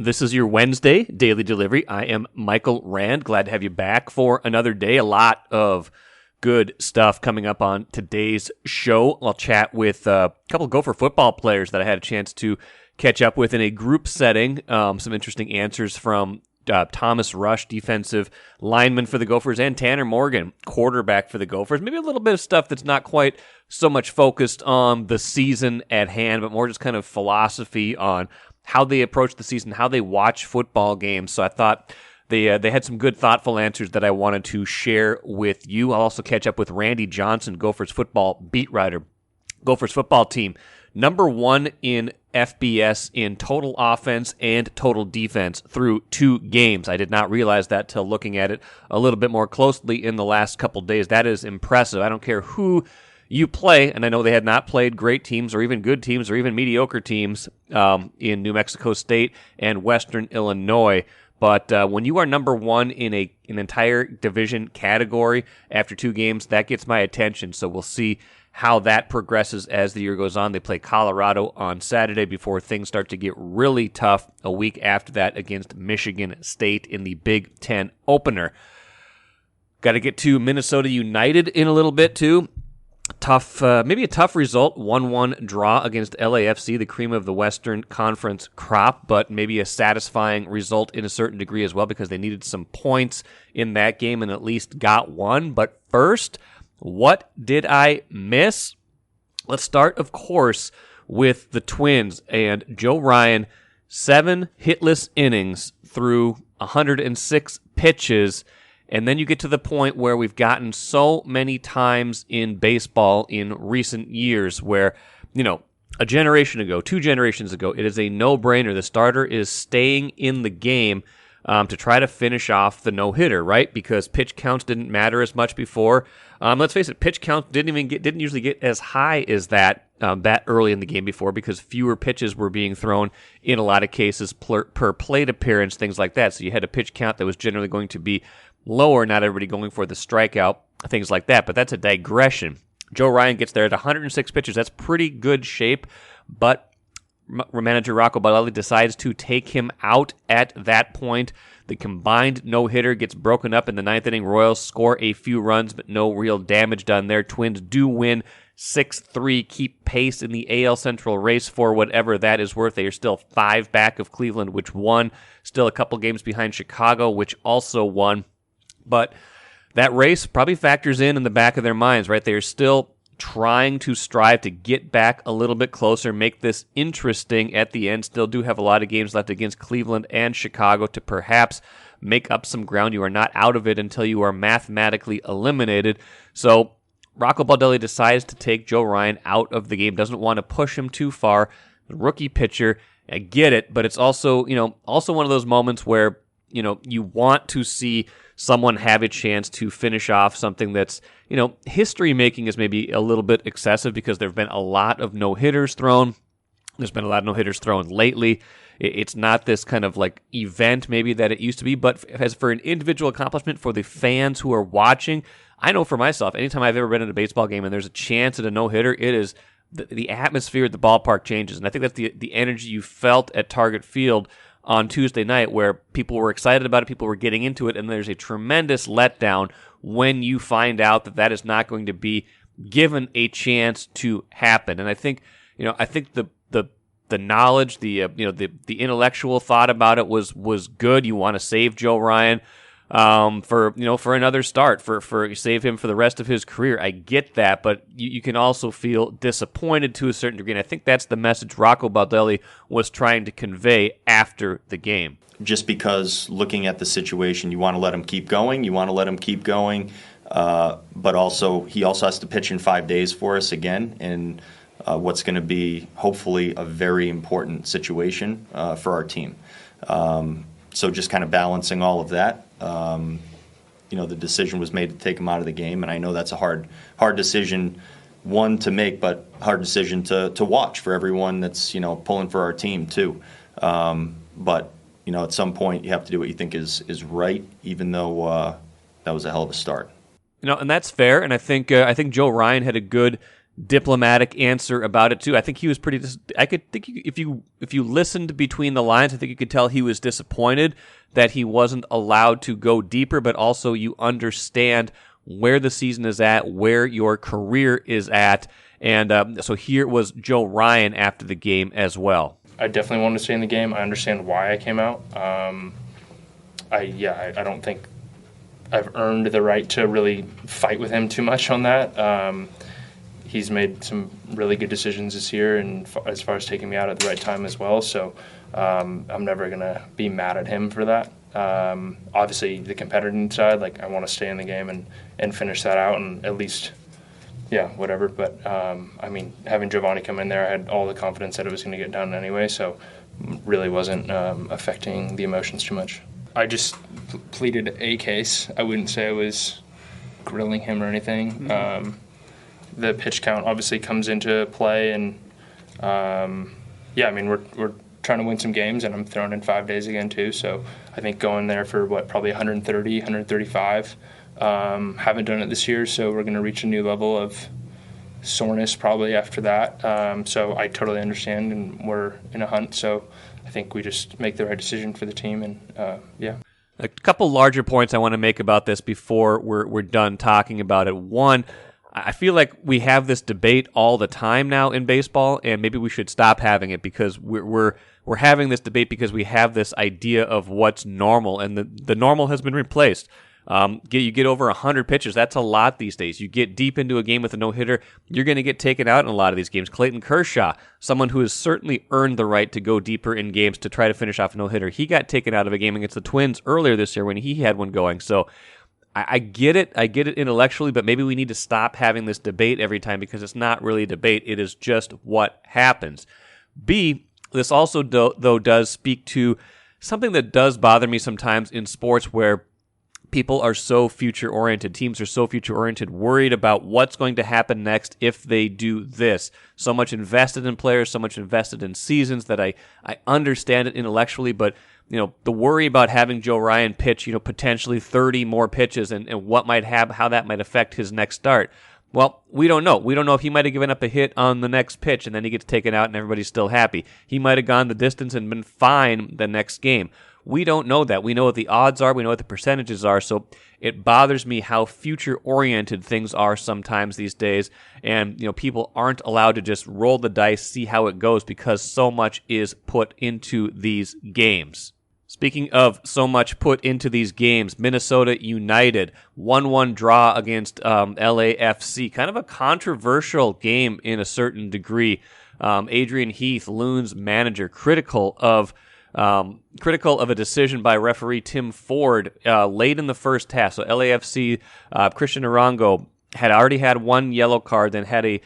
This is your Wednesday daily delivery. I am Michael Rand. Glad to have you back for another day. A lot of good stuff coming up on today's show. I'll chat with a couple of Gopher football players that I had a chance to catch up with in a group setting. Some interesting answers from Thomas Rush, defensive lineman for the Gophers, and Tanner Morgan, quarterback for the Gophers. Maybe a little bit of stuff that's not quite so much focused on the season at hand, but more just kind of philosophy on how they approach the season, how they watch football games. So I thought they had some good, thoughtful answers that I wanted to share with you. I'll also catch up with Randy Johnson, Gophers football beat writer. Gophers football team, number 1 in FBS in total offense and total defense through 2 games. I did not realize that till looking at it a little bit more closely in the last couple days. That is impressive. I don't care who you play, and I know they had not played great teams or even good teams or even mediocre teams in New Mexico State and Western Illinois. But when you are number 1 in an entire division category after 2 games, that gets my attention. So we'll see how that progresses as the year goes on. They play Colorado on Saturday before things start to get really tough a week after that against Michigan State in the Big Ten opener. Got to get to Minnesota United in a little bit, too. Maybe a tough result, 1-1 draw against LAFC, the cream of the Western Conference crop, but maybe a satisfying result in a certain degree as well because they needed some points in that game and at least got one. But first, what did I miss? Let's start, of course, with the Twins and Joe Ryan, 7 hitless innings through 106 pitches. And then you get to the point where we've gotten so many times in baseball in recent years where, a generation ago, 2 generations ago, it is a no-brainer. The starter is staying in the game to try to finish off the no-hitter, right? Because pitch counts didn't matter as much before. Let's face it, pitch counts didn't usually get as high as that early in the game before because fewer pitches were being thrown in a lot of cases per plate appearance, things like that. So you had a pitch count that was generally going to be lower, not everybody going for the strikeout, things like that. But that's a digression. Joe Ryan gets there at 106 pitches. That's pretty good shape, but manager Rocco Baldelli decides to take him out at that point. The combined no-hitter gets broken up in the 9th inning. Royals score a few runs, but no real damage done there. Twins do win 6-3, keep pace in the AL Central race for whatever that is worth. They are still 5 back of Cleveland, which won. Still a couple games behind Chicago, which also won. But that race probably factors in the back of their minds, right? They are still trying to strive to get back a little bit closer, make this interesting at the end. Still do have a lot of games left against Cleveland and Chicago to perhaps make up some ground. You are not out of it until you are mathematically eliminated. So Rocco Baldelli decides to take Joe Ryan out of the game, doesn't want to push him too far. The rookie pitcher, I get it, but it's also, also one of those moments where, you want to see someone have a chance to finish off something that's, history making is maybe a little bit excessive because there have been a lot of no-hitters thrown. There's been a lot of no-hitters thrown lately. It's not this kind of like event maybe that it used to be, but as for an individual accomplishment for the fans who are watching, I know for myself, anytime I've ever been at a baseball game and there's a chance at a no-hitter, it is the atmosphere at the ballpark changes. And I think that's the energy you felt at Target Field on Tuesday night where people were excited about it, people were getting into it, and there's a tremendous letdown when you find out that is not going to be given a chance to happen. And I think, the knowledge, the intellectual thought about it was good. You want to save Joe Ryan for another start, for save him for the rest of his career. I get that, but you can also feel disappointed to a certain degree, and I think that's the message Rocco Baldelli was trying to convey after the game. Just because looking at the situation, you want to let him keep going, but also he also has to pitch in 5 days for us again, and what's going to be hopefully a very important situation for our team. So just kind of balancing all of that. The decision was made to take him out of the game, and I know that's a hard decision, one to make, but hard decision to watch for everyone that's pulling for our team too. But at some point you have to do what you think is right, even though that was a hell of a start. And that's fair, and I think Joe Ryan had a good diplomatic answer about it too. I think he was pretty. I could think if you listened between the lines, I think you could tell he was disappointed that he wasn't allowed to go deeper. But also, you understand where the season is at, where your career is at, and so here was Joe Ryan after the game as well. I definitely wanted to stay in the game. I understand why I came out. I don't think I've earned the right to really fight with him too much on that. He's made some really good decisions this year, and as far as taking me out at the right time as well. So I'm never going to be mad at him for that. Obviously, the competitive side, I want to stay in the game and finish that out, and at least, whatever. But, having Giovanni come in there, I had all the confidence that it was going to get done anyway, so really wasn't affecting the emotions too much. I just pleaded a case. I wouldn't say I was grilling him or anything. Mm-hmm. The pitch count obviously comes into play, and we're trying to win some games, and I'm throwing in 5 days again too. So I think going there for probably 130, 135. Haven't done it this year, so we're going to reach a new level of soreness probably after that. So I totally understand, and we're in a hunt. So I think we just make the right decision for the team, and A couple larger points I want to make about this before we're done talking about it. One, I feel like we have this debate all the time now in baseball, and maybe we should stop having it because we're having this debate because we have this idea of what's normal, and the normal has been replaced. You get over 100 pitches. That's a lot these days. You get deep into a game with a no-hitter, you're going to get taken out in a lot of these games. Clayton Kershaw, someone who has certainly earned the right to go deeper in games to try to finish off a no-hitter, he got taken out of a game against the Twins earlier this year when he had one going. So I get it. I get it intellectually, but maybe we need to stop having this debate every time because it's not really a debate. It is just what happens. B, this also, though, does speak to something that does bother me sometimes in sports where people are so future-oriented, teams are so future-oriented, worried about what's going to happen next if they do this. So much invested in players, so much invested in seasons that I understand it intellectually, but the worry about having Joe Ryan pitch, potentially 30 more pitches and what might happen, how that might affect his next start. Well, we don't know. We don't know if he might have given up a hit on the next pitch and then he gets taken out and everybody's still happy. He might have gone the distance and been fine the next game. We don't know that. We know what the odds are. We know what the percentages are. So it bothers me how future-oriented things are sometimes these days. And, people aren't allowed to just roll the dice, see how it goes, because so much is put into these games. Speaking of so much put into these games, Minnesota United, 1-1 draw against LAFC. Kind of a controversial game in a certain degree. Adrian Heath, Loon's manager, critical of a decision by referee Tim Ford late in the first half. So LAFC, Christian Arango had already had one yellow card, then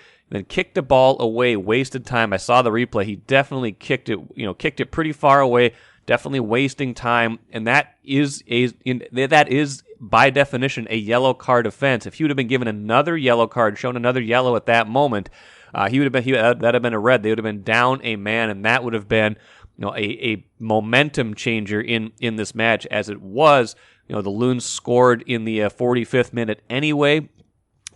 kicked the ball away, wasted time. I saw the replay. He definitely kicked it pretty far away. Definitely wasting time, and that is by definition a yellow card offense. If he would have been given another yellow card, shown another yellow at that moment, that'd have been a red. They would have been down a man, and that would have been a momentum changer in this match. As it was, the Loons scored in the 45th minute anyway,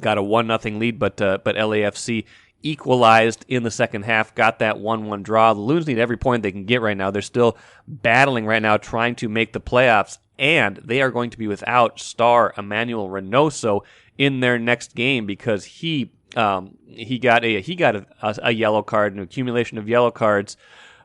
got a 1-0 lead, but LAFC equalized in the second half, got that 1-1 draw. The Loons need every point they can get right now. They're still battling right now, trying to make the playoffs, and they are going to be without star Emmanuel Reynoso in their next game because he got a yellow card, an accumulation of yellow cards,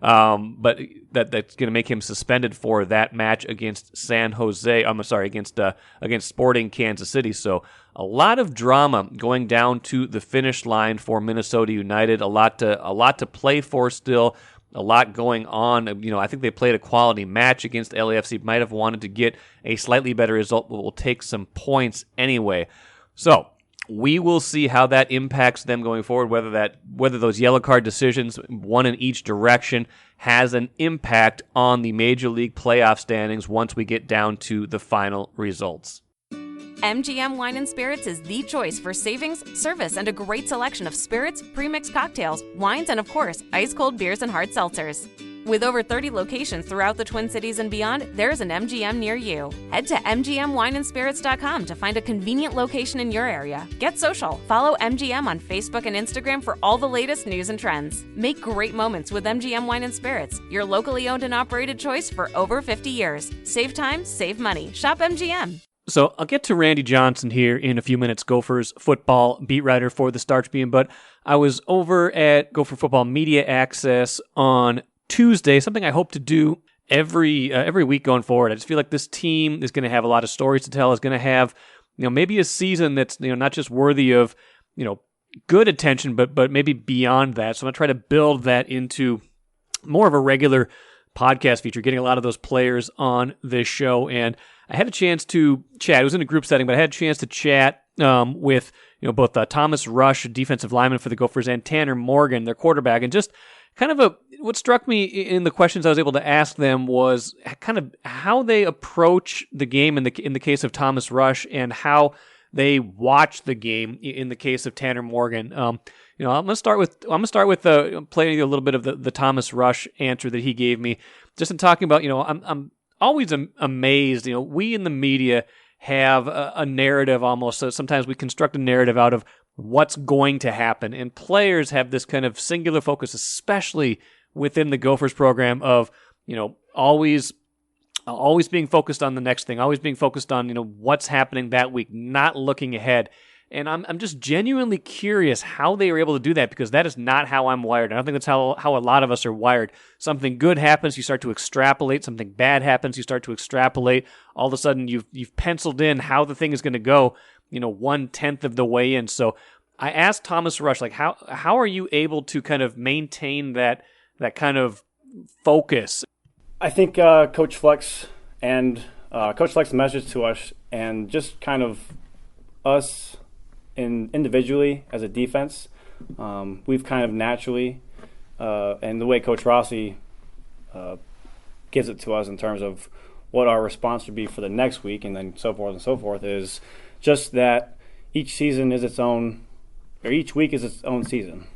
but that's going to make him suspended for that match against against Sporting Kansas City. So a lot of drama going down to the finish line for Minnesota United. A lot to play for still. A lot going on. I think they played a quality match against LAFC. Might have wanted to get a slightly better result, but will take some points anyway. So we will see how that impacts them going forward, whether those yellow card decisions, one in each direction, has an impact on the Major League playoff standings once we get down to the final results. MGM Wine and Spirits is the choice for savings, service, and a great selection of spirits, pre-mixed cocktails, wines, and of course, ice-cold beers and hard seltzers. With over 30 locations throughout the Twin Cities and beyond, there's an MGM near you. Head to MGMWineandSpirits.com to find a convenient location in your area. Get social. Follow MGM on Facebook and Instagram for all the latest news and trends. Make great moments with MGM Wine and Spirits, your locally owned and operated choice for over 50 years. Save time, save money. Shop MGM. So I'll get to Randy Johnson here in a few minutes, Gophers football beat writer for the Star Tribune, but I was over at Gopher Football Media Access on Tuesday, something I hope to do every week going forward. I just feel like this team is going to have a lot of stories to tell, is going to have, maybe a season that's, not just worthy of, good attention, but maybe beyond that. So I'm going to try to build that into more of a regular podcast feature, getting a lot of those players on this show. And I had a chance to chat. It was in a group setting, but I had a chance to chat with both Thomas Rush, defensive lineman for the Gophers, and Tanner Morgan, their quarterback, and just kind of what struck me in the questions I was able to ask them was kind of how they approach the game in the case of Thomas Rush, and how they watch the game in the case of Tanner Morgan. I'm gonna start with playing a little bit of the Thomas Rush answer that he gave me, just in talking about I'm always amazed. We in the media have a narrative almost. So sometimes we construct a narrative out of what's going to happen, and players have this kind of singular focus, especially within the Gophers program, of always being focused on the next thing, always being focused on what's happening that week, not looking ahead. And I'm just genuinely curious how they are able to do that, because that is not how I'm wired. I don't think that's how a lot of us are wired. Something good happens, you start to extrapolate. Something bad happens, you start to extrapolate. All of a sudden, you've penciled in how the thing is going to go, 1/10 of the way in. So I asked Thomas Rush, how are you able to kind of maintain that kind of focus? I think Coach Fleck's message to us, and just kind of us individually as a defense, we've kind of naturally, and the way Coach Rossi gives it to us in terms of what our response would be for the next week, and then so forth, is just that each season is its own, or each week is its own season.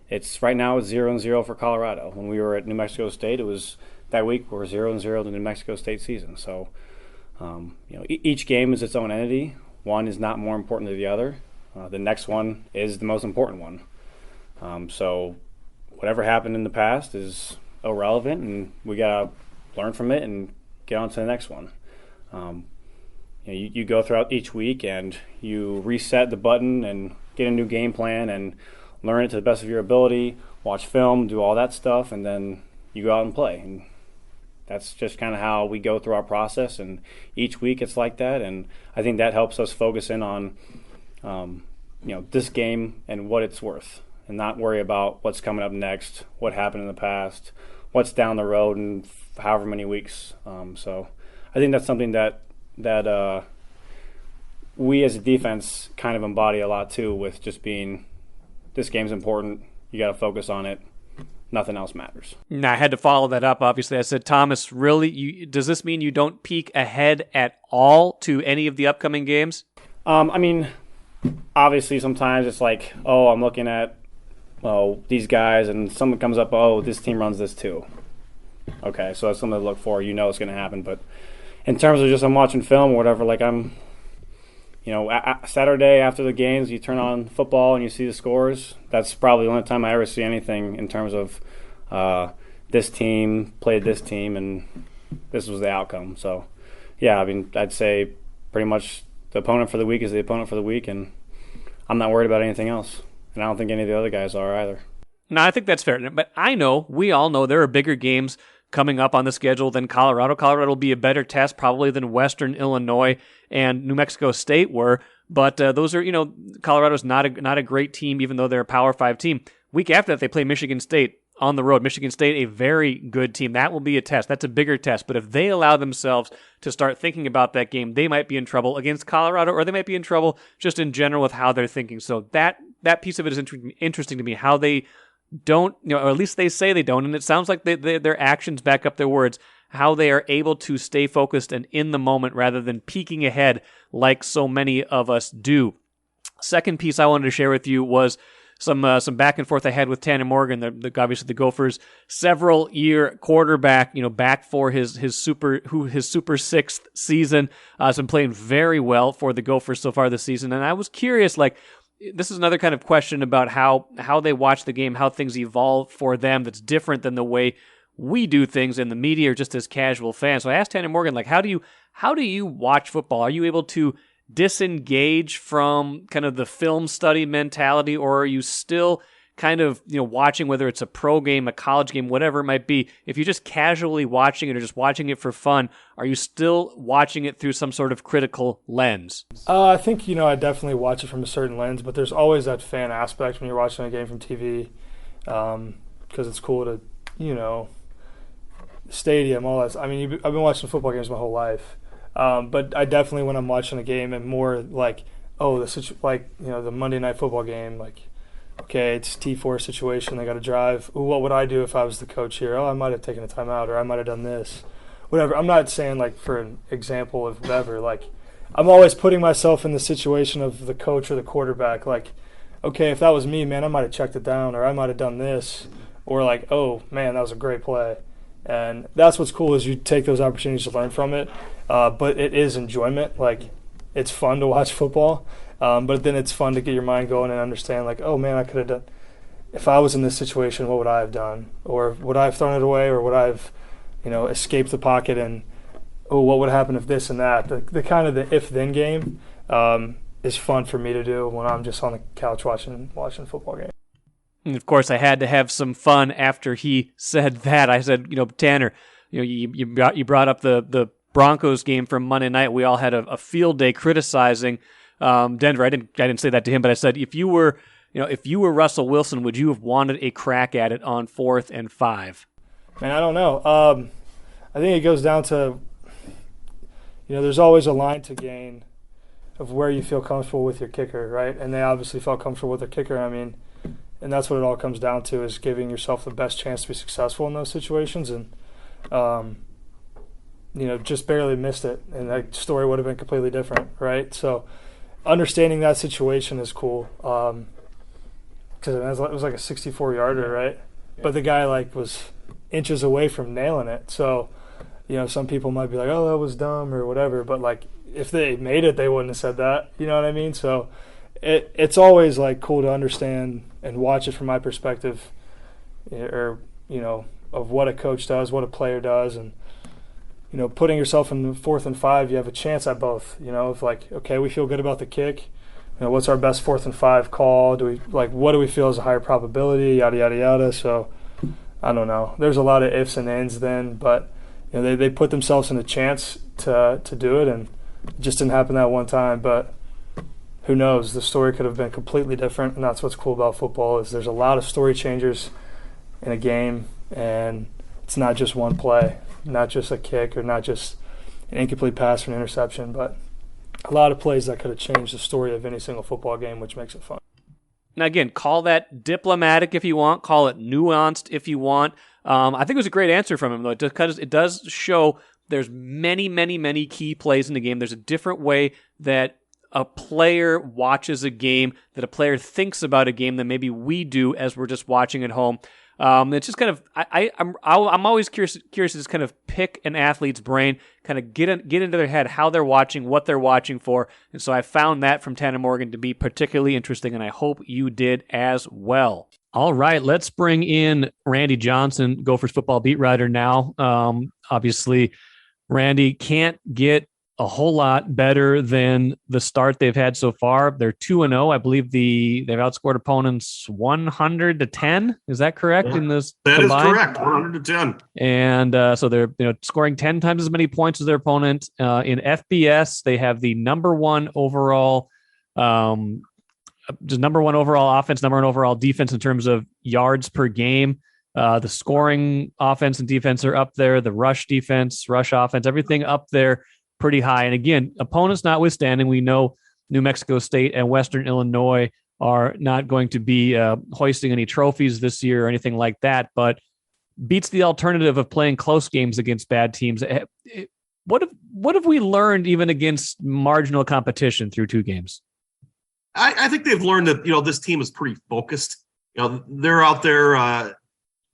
It's right now it's 0-0 for Colorado. When we were at New Mexico State, it was that week we're 0-0 the New Mexico State season. So, each game is its own entity. One is not more important than the other. The next one is the most important one. So whatever happened in the past is irrelevant, and we gotta learn from it and get on to the next one. You go throughout each week and you reset the button and get a new game plan and learn it to the best of your ability, watch film, do all that stuff, and then you go out and play. And that's just kind of how we go through our process, and each week it's like that. And I think that helps us focus in on this game and what it's worth, and not worry about what's coming up next, what happened in the past, what's down the road in however many weeks. So I think that's something that we as a defense kind of embody a lot too, with just being, this game's important, you got to focus on it, nothing else matters. Now, I had to follow that up, obviously. I said, Thomas, really, does this mean you don't peek ahead at all to any of the upcoming games? Obviously sometimes it's like, I'm looking at these guys, and someone comes up, this team runs this too. Okay, so that's something to look for. It's going to happen. But in terms of just I'm watching film or whatever, Saturday after the games, you turn on football and you see the scores. That's probably the only time I ever see anything in terms of this team played this team and this was the outcome. So, yeah, I'd say pretty much the opponent for the week is the opponent for the week, and I'm not worried about anything else. And I don't think any of the other guys are either. No, I think that's fair. But we all know there are bigger games coming up on the schedule than Colorado. Colorado will be a better test probably than Western Illinois and New Mexico State were. But those are, Colorado's not a great team, even though they're a Power 5 team. Week after that, they play Michigan State on the road. Michigan State, a very good team. That will be a test. That's a bigger test. But if they allow themselves to start thinking about that game, they might be in trouble against Colorado, or they might be in trouble just in general with how they're thinking. So that piece of it is interesting to me, how they don't, or at least they say they don't, and it sounds like their actions back up their words, how they are able to stay focused and in the moment rather than peeking ahead like so many of us do. Second piece I wanted to share with you was some back and forth I had with Tanner Morgan, obviously the Gophers' several-year quarterback, back for his super sixth season. Has been playing very well for the Gophers so far this season, and I was curious, this is another kind of question about how they watch the game, how things evolve for them that's different than the way we do things in the media or just as casual fans. So I asked Tanner Morgan, how do you watch football? Are you able to disengage from kind of the film study mentality, or are you still kind of, watching, whether it's a pro game, a college game, whatever it might be, if you're just casually watching it or just watching it for fun, are you still watching it through some sort of critical lens? I think, I definitely watch it from a certain lens, but there's always that fan aspect when you're watching a game from TV, because it's cool to, stadium, all that. I mean, I've been watching football games my whole life, but I definitely, when I'm watching a game, am more the Monday Night Football game, okay, it's T4 situation, they got to drive. Ooh, what would I do if I was the coach here? Oh, I might have taken a timeout, or I might have done this. Whatever. I'm not saying, for an example of whatever. I'm always putting myself in the situation of the coach or the quarterback. Okay, if that was me, man, I might have checked it down, or I might have done this. Or oh, man, that was a great play. And that's what's cool, is you take those opportunities to learn from it. But it is enjoyment. It's fun to watch football. But then it's fun to get your mind going and understand, oh, man, I could have done – if I was in this situation, what would I have done? Or would I have thrown it away, or would I have, escaped the pocket and, oh, what would happen if this and that? The kind of the if-then game is fun for me to do when I'm just on the couch watching football games. And of course, I had to have some fun after he said that. I said, Tanner, you brought up the Broncos game from Monday night. We all had a field day criticizing Denver. I didn't say that to him, but I said, if you were Russell Wilson, would you have wanted a crack at it on 4th and 5? Man, I don't know. I think it goes down to, there's always a line to gain of where you feel comfortable with your kicker, right? And they obviously felt comfortable with their kicker. And that's what it all comes down to, is giving yourself the best chance to be successful in those situations. And, just barely missed it, and that story would have been completely different, right? So understanding that situation is cool, because it was like a 64-yarder, right? But the guy was inches away from nailing it. So, some people might be like, oh, that was dumb or whatever. But, if they made it, they wouldn't have said that. You know what I mean? So it's always, cool to understand and watch it from my perspective, or, of what a coach does, what a player does. And, putting yourself in 4th and 5, you have a chance at both. If, okay, we feel good about the kick. What's our best 4th and 5 call? What do we feel is a higher probability? Yada, yada, yada. So, I don't know. There's a lot of ifs and ands then, but they put themselves in a chance to do it, and it just didn't happen that one time. But who knows? The story could have been completely different, and that's what's cool about football, is there's a lot of story changers in a game, and it's not just one play, not just a kick, or not just an incomplete pass or an interception, but a lot of plays that could have changed the story of any single football game, which makes it fun. Now, again, call that diplomatic if you want, call it nuanced if you want. I think it was a great answer from him, though, because it does show there's many, many, many key plays in the game. There's a different way that a player watches a game, that a player thinks about a game than maybe we do as we're just watching at home. It's just kind of I'm always curious to just kind of pick an athlete's brain, kind of get into their head how they're watching, what they're watching for, and so I found that from Tanner Morgan to be particularly interesting, and I hope you did as well. All right, let's bring in Randy Johnson, Gophers football beat writer now. Obviously, Randy can't get a whole lot better than the start they've had so far. They're 2-0. I believe they've outscored opponents 100-10. Is that correct? Yeah, in this that combined? is correct. 100-10. And so they're scoring 10 times as many points as their opponent. In FBS, they have the number one overall offense, number one overall defense in terms of yards per game. The scoring offense and defense are up there. The rush defense, rush offense, everything up there pretty high. And again, opponents notwithstanding, we know New Mexico State and Western Illinois are not going to be hoisting any trophies this year or anything like that, but beats the alternative of playing close games against bad teams. What have we learned even against marginal competition through 2 games? I think they've learned that, this team is pretty focused. They're out there.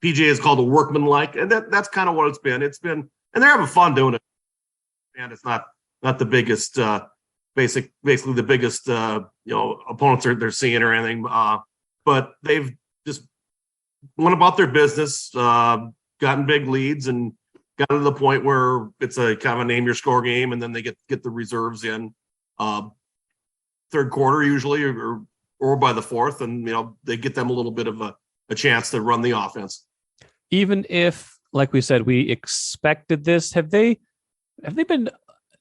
PJ is called a workmanlike, and that's kind of what it's been. And they're having fun doing it. And it's not the biggest, basically the biggest, opponents they're seeing or anything. But they've just went about their business, gotten big leads, and gotten to the point where it's a kind of a name your score game, and then they get the reserves in third quarter usually, or by the fourth, and they get them a little bit of a chance to run the offense. Even if, like we said, we expected this, have they been?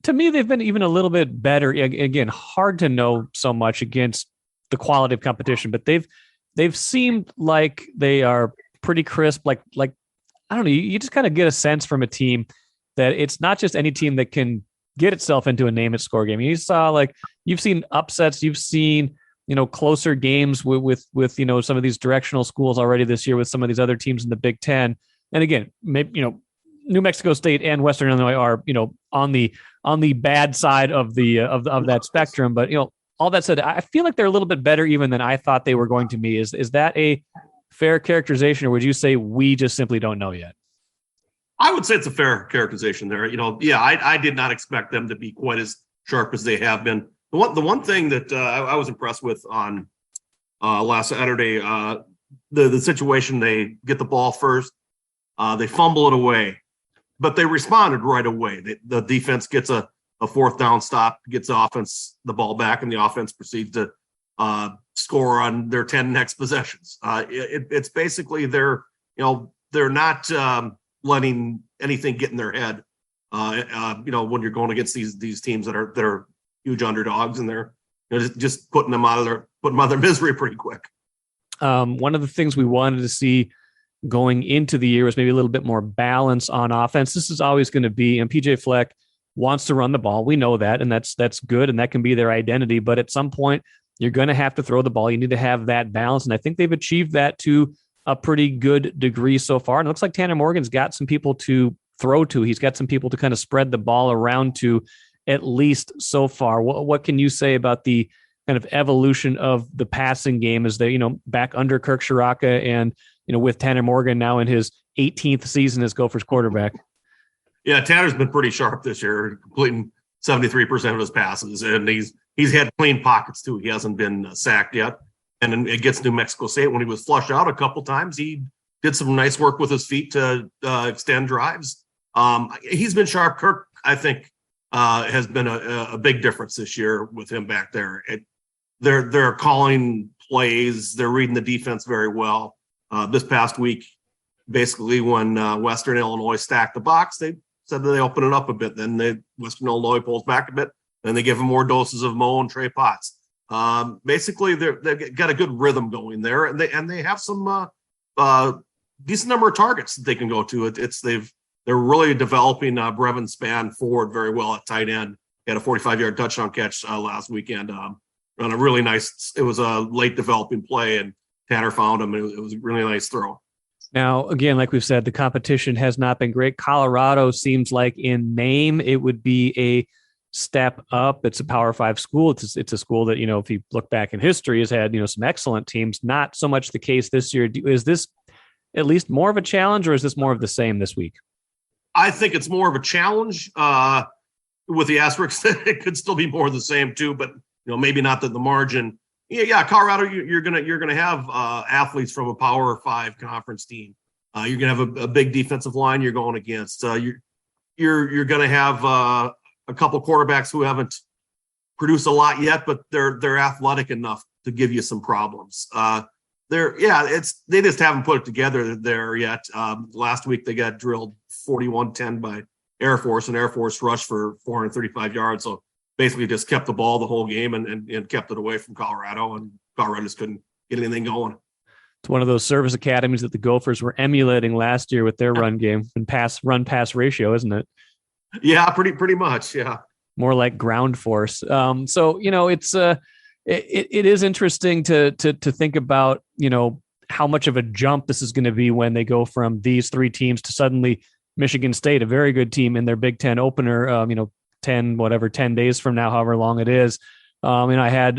To me, they've been even a little bit better. Again, hard to know so much against the quality of competition, but they've seemed like they are pretty crisp. Like I don't know. You just kind of get a sense from a team that it's not just any team that can get itself into a name it score game. You saw you've seen upsets, you've seen closer games with some of these directional schools already this year with some of these other teams in the Big Ten. And again, maybe New Mexico State and Western Illinois are on the bad side of that spectrum. But all that said, I feel like they're a little bit better even than I thought they were going to be. Is that a fair characterization, or would you say we just simply don't know yet? I would say it's a fair characterization there. I did not expect them to be quite as sharp as they have been. The one thing that I was impressed with on last Saturday, the situation, they get the ball first, they fumble it away, but they responded right away. The defense gets a fourth down stop, gets the offense the ball back, and the offense proceeds to score on their 10 next possessions. It's basically they're not letting anything get in their head. When you're going against these teams that are huge underdogs, and they're just putting them out of their misery pretty quick. One of the things we wanted to see going into the year was maybe a little bit more balance on offense. This is always going to be, and PJ Fleck wants to run the ball. We know that, and that's good, and that can be their identity. But at some point, you're going to have to throw the ball. You need to have that balance, and I think they've achieved that to a pretty good degree so far. And it looks like Tanner Morgan's got some people to throw to. He's got some people to kind of spread the ball around to, at least so far. What can you say about the kind of evolution of the passing game as they, back under Kirk Shiraka and, with Tanner Morgan now in his 18th season as Gophers quarterback? Yeah, Tanner's been pretty sharp this year, completing 73% of his passes, and he's had clean pockets too. He hasn't been sacked yet. And then against New Mexico State, when he was flushed out a couple times, he did some nice work with his feet to extend drives. He's been sharp. Kirk, I think, has been a big difference this year with him back there. They're calling plays. They're reading the defense very well. This past week, basically when Western Illinois stacked the box, they said that they open it up a bit. Then Western Illinois pulls back a bit. Then they give them more doses of Mo and Trey Potts. Basically, they've got a good rhythm going there, and they have some decent number of targets that they can go to. They're really developing Brevin Spann forward very well at tight end. He had a 45-yard touchdown catch last weekend on a really nice. It was a late developing play, and Tanner found him. It was a really nice throw. Now, again, like we've said, the competition has not been great. Colorado seems like in name it would be a step up. It's a Power 5 school. It's a school that, if you look back in history, has had, some excellent teams. Not so much the case this year. Is this at least more of a challenge, or is this more of the same this week? I think it's more of a challenge with the asterisk that it could still be more of the same too, but maybe not the margin. Yeah, Colorado, you're gonna have athletes from a Power 5 conference team. You're gonna have a big defensive line you're going against. You're gonna have a couple quarterbacks who haven't produced a lot yet, but they're athletic enough to give you some problems. They just haven't put it together there yet. Last week they got drilled 41-10 by Air Force, and Air Force rushed for 435 yards. So basically just kept the ball the whole game and kept it away from Colorado, and Colorado just couldn't get anything going. It's one of those service academies that the Gophers were emulating last year with their run game and run-pass ratio, isn't it? Yeah, pretty much. Yeah. More like ground force. So, it's it is interesting to think about, how much of a jump this is going to be when they go from these three teams to suddenly Michigan State, a very good team in their Big Ten opener, 10 days from now, however long it is, I had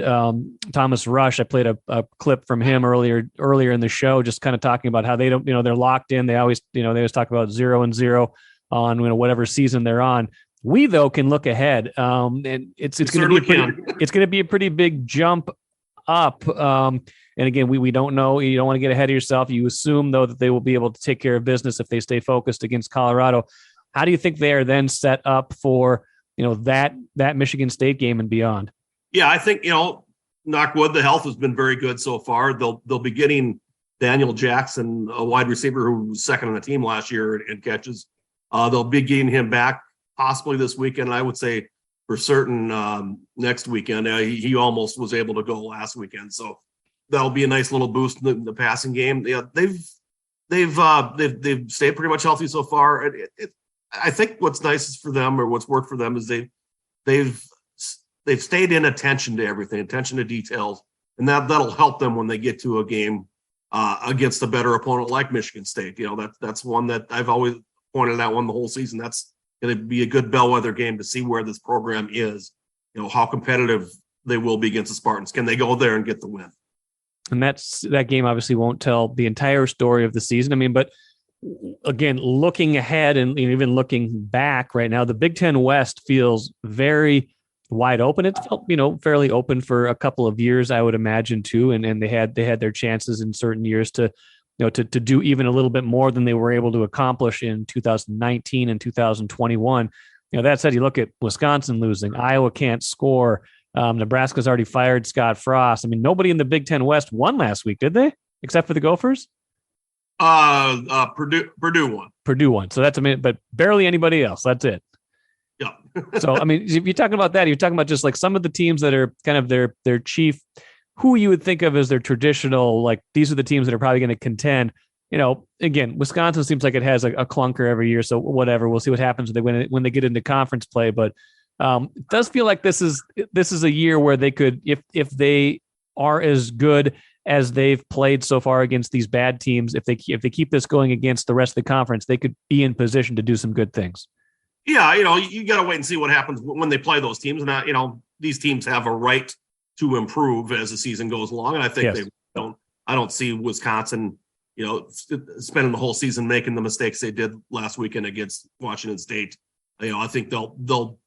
Thomas Rush. I played a clip from him earlier in the show, just kind of talking about how they don't, they're locked in. They always talk about 0-0 on whatever season they're on. We though can look ahead, and it's going to be a pretty big jump up. And again, we don't know. You don't want to get ahead of yourself. You assume though that they will be able to take care of business if they stay focused against Colorado. How do you think they are then set up for that Michigan State game and beyond? Yeah, I think knock wood, the health has been very good so far. They'll be getting Daniel Jackson, a wide receiver who was second on the team last year in catches. They'll be getting him back possibly this weekend. I would say for certain next weekend. He almost was able to go last weekend, so that'll be a nice little boost in the passing game. Yeah, they've stayed pretty much healthy so far. I think what's nice for them, or what's worked for them, is they've stayed in attention to everything, attention to details, and that'll help them when they get to a game against a better opponent like Michigan State. That's one that I've always pointed out the whole season. That's going to be a good bellwether game to see where this program is, how competitive they will be against the Spartans. Can they go there and get the win? And that game obviously won't tell the entire story of the season. But again, looking ahead and even looking back right now, the Big Ten West feels very wide open. It's felt, fairly open for a couple of years, I would imagine too. And they had their chances in certain years to do even a little bit more than they were able to accomplish in 2019 and 2021. That said, you look at Wisconsin losing, Iowa can't score. Nebraska's already fired Scott Frost. Nobody in the Big Ten West won last week, did they? Except for the Gophers? Purdue won. Purdue won. So that's but barely anybody else. That's it. Yeah. So, if you're talking about that, you're talking about just like some of the teams that are kind of their chief, who you would think of as their traditional, like these are the teams that are probably going to contend. Again, Wisconsin seems like it has a clunker every year. So whatever, we'll see what happens when they get into conference play. But it does feel like this is a year where they could, if they are as good as they've played so far against these bad teams, if they keep this going against the rest of the conference, they could be in position to do some good things. Yeah, you got to wait and see what happens when they play those teams. And these teams have a right to improve as the season goes along, and I think they don't. I don't see Wisconsin, spending the whole season making the mistakes they did last weekend against Washington State. I think they'll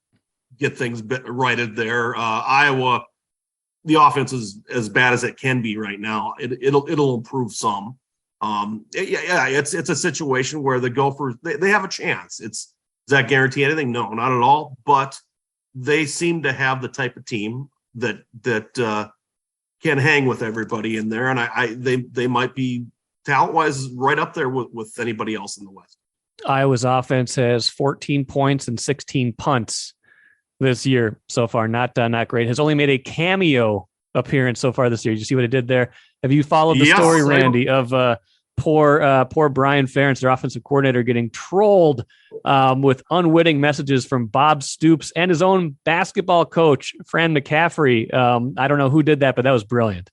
get things righted there. Iowa, the offense is as bad as it can be right now. It'll improve some. It's a situation where the Gophers they have a chance. Does that guarantee anything? No, not at all. But they seem to have the type of team that can hang with everybody in there, and they might be talent-wise right up there with anybody else in the West. Iowa's offense has 14 points and 16 punts this year so far. Not great. Has only made a cameo appearance so far this year. Did you see what it did there? Have you followed the story, Randy, of poor Brian Ferentz, their offensive coordinator, getting trolled with unwitting messages from Bob Stoops and his own basketball coach, Fran McCaffrey. I don't know who did that, but that was brilliant.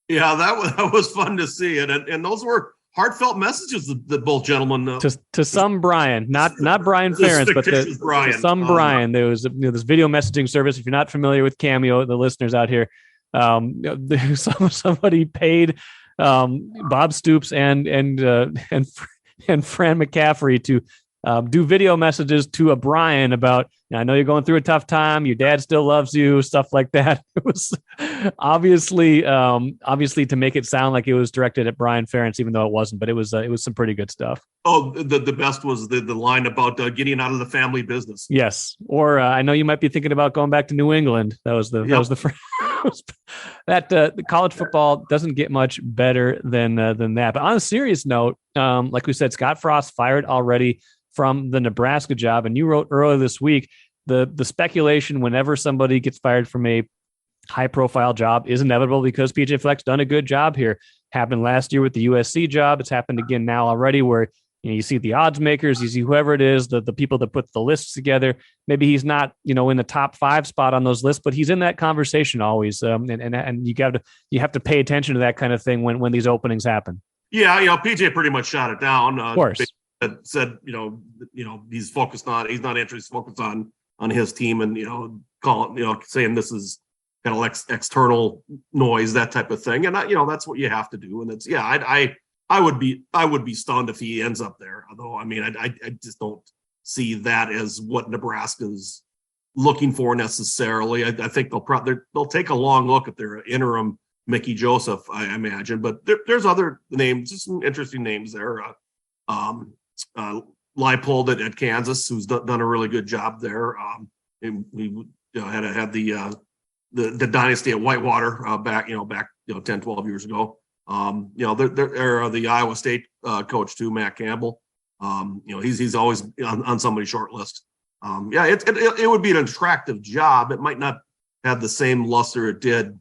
Yeah, that was fun to see. And those were heartfelt messages that both gentlemen to some Brian, not Brian Ferentz, but to some Brian. There was this video messaging service. If you're not familiar with Cameo, the listeners out here, somebody paid Bob Stoops and Fran McCaffrey to do video messages to a Brian about, I know you're going through a tough time. Your dad still loves you, stuff like that. It was obviously to make it sound like it was directed at Brian Ferentz, even though it wasn't. But it was some pretty good stuff. Oh, the best was the line about getting out of the family business. Yes, or I know you might be thinking about going back to New England. That was the the college football doesn't get much better than that. But on a serious note, like we said, Scott Frost fired already from the Nebraska job, and you wrote earlier this week the speculation whenever somebody gets fired from a high profile job is inevitable because PJ Fleck's done a good job here. Happened last year with the USC job. It's happened again now already where you see the odds makers, you see whoever it is, the people that put the lists together. Maybe he's not, in the top 5 spot on those lists, but he's in that conversation always. And you have to pay attention to that kind of thing when these openings happen. Yeah, PJ pretty much shot it down. Of course. Said, he's focused on, he's not interested, he's focused on his team and, saying this is kind of external noise, that type of thing. And that's what you have to do. And it's I would be stunned if he ends up there. Although I just don't see that as what Nebraska's looking for necessarily. I think they'll take a long look at their interim Mickey Joseph, I imagine. But there's other names, just some interesting names there. Leipold at Kansas, who's done a really good job there. And we had the dynasty at Whitewater back 10, 12 years ago. They're the Iowa State coach too, Matt Campbell. He's always on somebody's short list. It would be an attractive job. It might not have the same luster it did,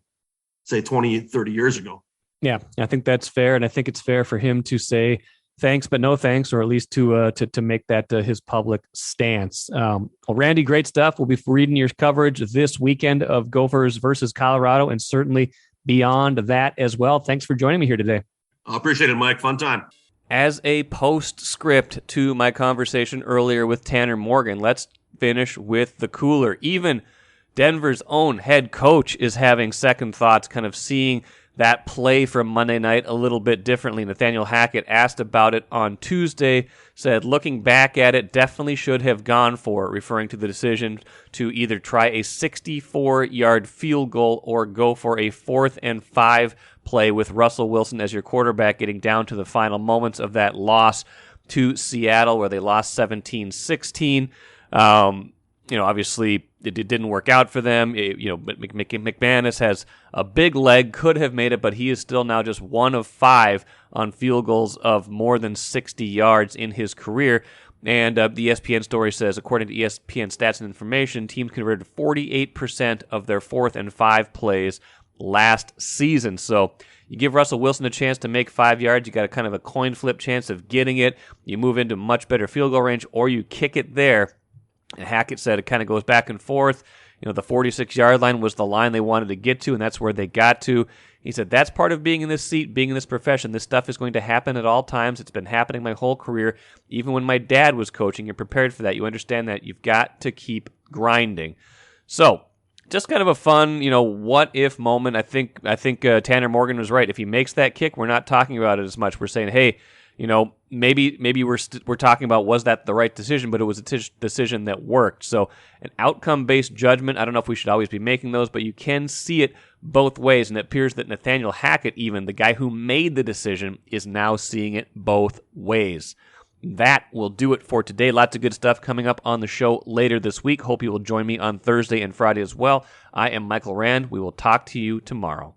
say, 20, 30 years ago. Yeah, I think that's fair. And I think it's fair for him to say thanks, but no thanks, or at least to make that his public stance. Well, Randy, great stuff. We'll be reading your coverage this weekend of Gophers versus Colorado, and certainly beyond that as well. Thanks for joining me here today. I appreciate it, Mike. Fun time. As a postscript to my conversation earlier with Tanner Morgan, let's finish with the cooler. Even Denver's own head coach is having second thoughts, kind of seeing that play from Monday night a little bit differently. Nathaniel Hackett asked about it on Tuesday, said looking back at it, definitely should have gone for it, referring to the decision to either try a 64-yard field goal or go for a 4th and 5 play with Russell Wilson as your quarterback, getting down to the final moments of that loss to Seattle where they lost 17-16. Obviously it didn't work out for them. But McManus has a big leg, could have made it, but he is still now just 1 of 5 on field goals of more than 60 yards in his career. And the ESPN story says, according to ESPN Stats and Information, teams converted 48% of their 4th and 5 plays last season. So you give Russell Wilson a chance to make 5 yards, you got a kind of a coin flip chance of getting it. You move into much better field goal range, or you kick it there. And Hackett said it kind of goes back and forth. The 46-yard line was the line they wanted to get to, and that's where they got to. He said, that's part of being in this seat, being in this profession. This stuff is going to happen at all times. It's been happening my whole career. Even when my dad was coaching, you're prepared for that. You understand that you've got to keep grinding. So, just kind of a fun, what-if moment. I think Tanner Morgan was right. If he makes that kick, we're not talking about it as much. We're saying, hey, maybe we're talking about, was that the right decision, but it was a decision that worked. So an outcome-based judgment, I don't know if we should always be making those, but you can see it both ways, and it appears that Nathaniel Hackett, even the guy who made the decision, is now seeing it both ways. That will do it for today. Lots of good stuff coming up on the show later this week. Hope you will join me on Thursday and Friday as well. I am Michael Rand. We will talk to you tomorrow.